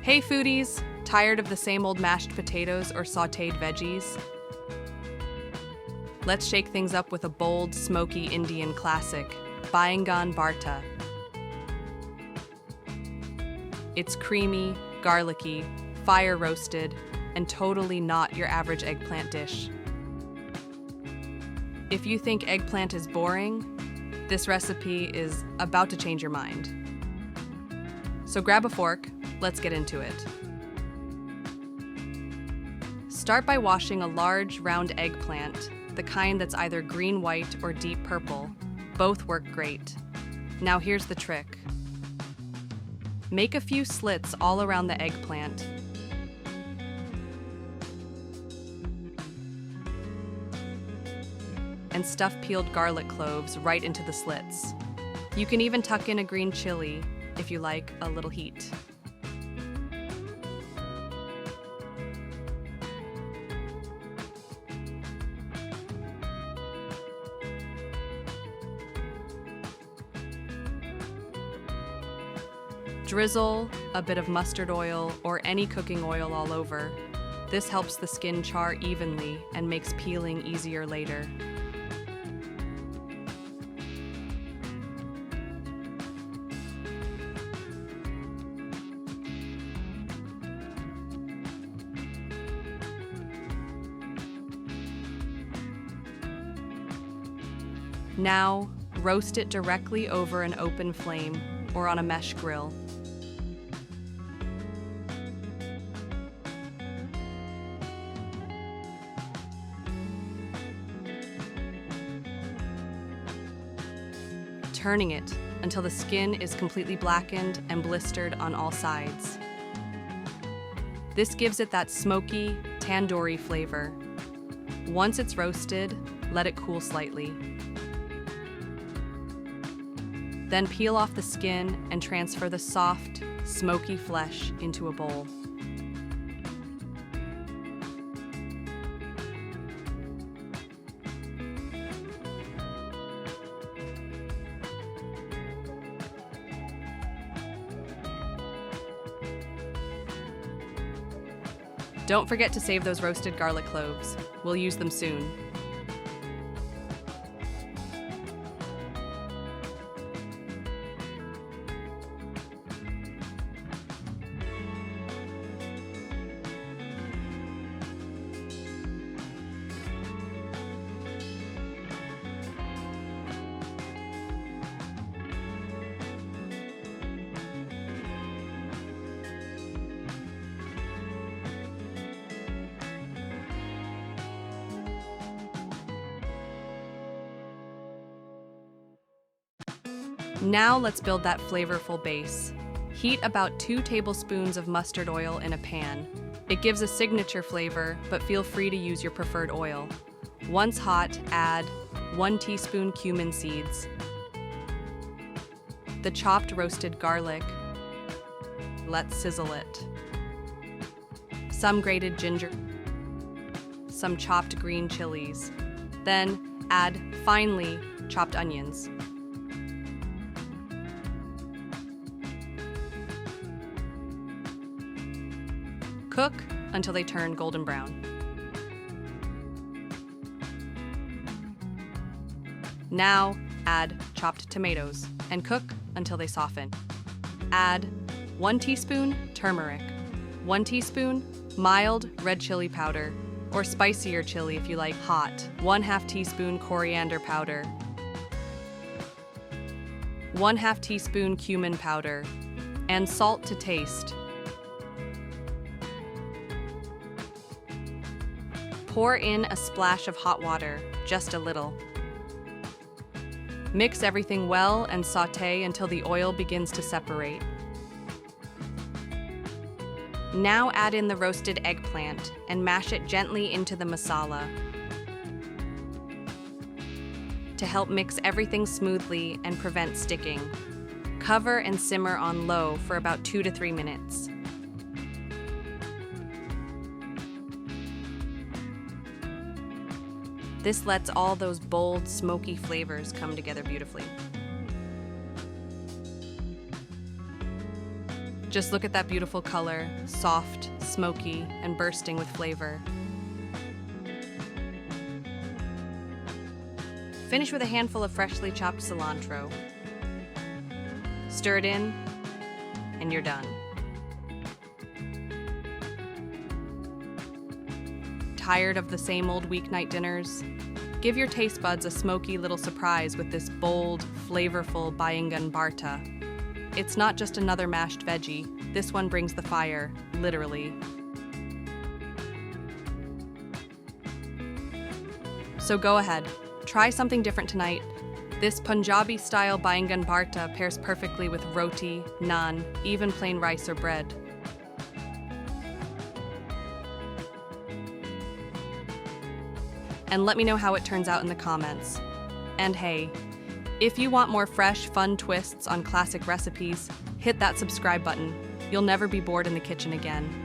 Hey foodies, tired of the same old mashed potatoes or sautéed veggies? Let's shake things up with a bold, smoky Indian classic, Baingan Bharta. It's creamy, garlicky, fire-roasted, and totally not your average eggplant dish. If you think eggplant is boring, this recipe is about to change your mind. So grab a fork, let's get into it. Start by washing a large, round eggplant, the kind that's either green-white or deep purple. Both work great. Now here's the trick. Make a few slits all around the eggplant. And stuff peeled garlic cloves right into the slits. You can even tuck in a green chili if you like a little heat. Drizzle a bit of mustard oil or any cooking oil all over. This helps the skin char evenly and makes peeling easier later. Now, roast it directly over an open flame or on a mesh grill. Turning it until the skin is completely blackened and blistered on all sides. This gives it that smoky, tandoori flavor. Once it's roasted, let it cool slightly. Then peel off the skin and transfer the soft, smoky flesh into a bowl. Don't forget to save those roasted garlic cloves. We'll use them soon. Now let's build that flavorful base. Heat about 2 tablespoons of mustard oil in a pan. It gives a signature flavor, but feel free to use your preferred oil. Once hot, add 1 teaspoon cumin seeds, the chopped roasted garlic. Let's sizzle it. Some grated ginger, some chopped green chilies. Then add finely chopped onions. Cook until they turn golden brown. Now add chopped tomatoes and cook until they soften. Add 1 teaspoon turmeric, 1 teaspoon mild red chili powder, or spicier chili if you like hot, 1/2 teaspoon coriander powder, 1/2 teaspoon cumin powder, and salt to taste. Pour in a splash of hot water, just a little. Mix everything well and sauté until the oil begins to separate. Now add in the roasted eggplant and mash it gently into the masala. To help mix everything smoothly and prevent sticking, cover and simmer on low for about 2 to 3 minutes. This lets all those bold, smoky flavors come together beautifully. Just look at that beautiful color, soft, smoky, and bursting with flavor. Finish with a handful of freshly chopped cilantro. Stir it in, and you're done. Tired of the same old weeknight dinners? Give your taste buds a smoky little surprise with this bold, flavorful Baingan Bharta. It's not just another mashed veggie. This one brings the fire, literally. So go ahead, try something different tonight. This Punjabi-style Baingan Bharta pairs perfectly with roti, naan, even plain rice or bread. And let me know how it turns out in the comments. And hey, if you want more fresh, fun twists on classic recipes, hit that subscribe button. You'll never be bored in the kitchen again.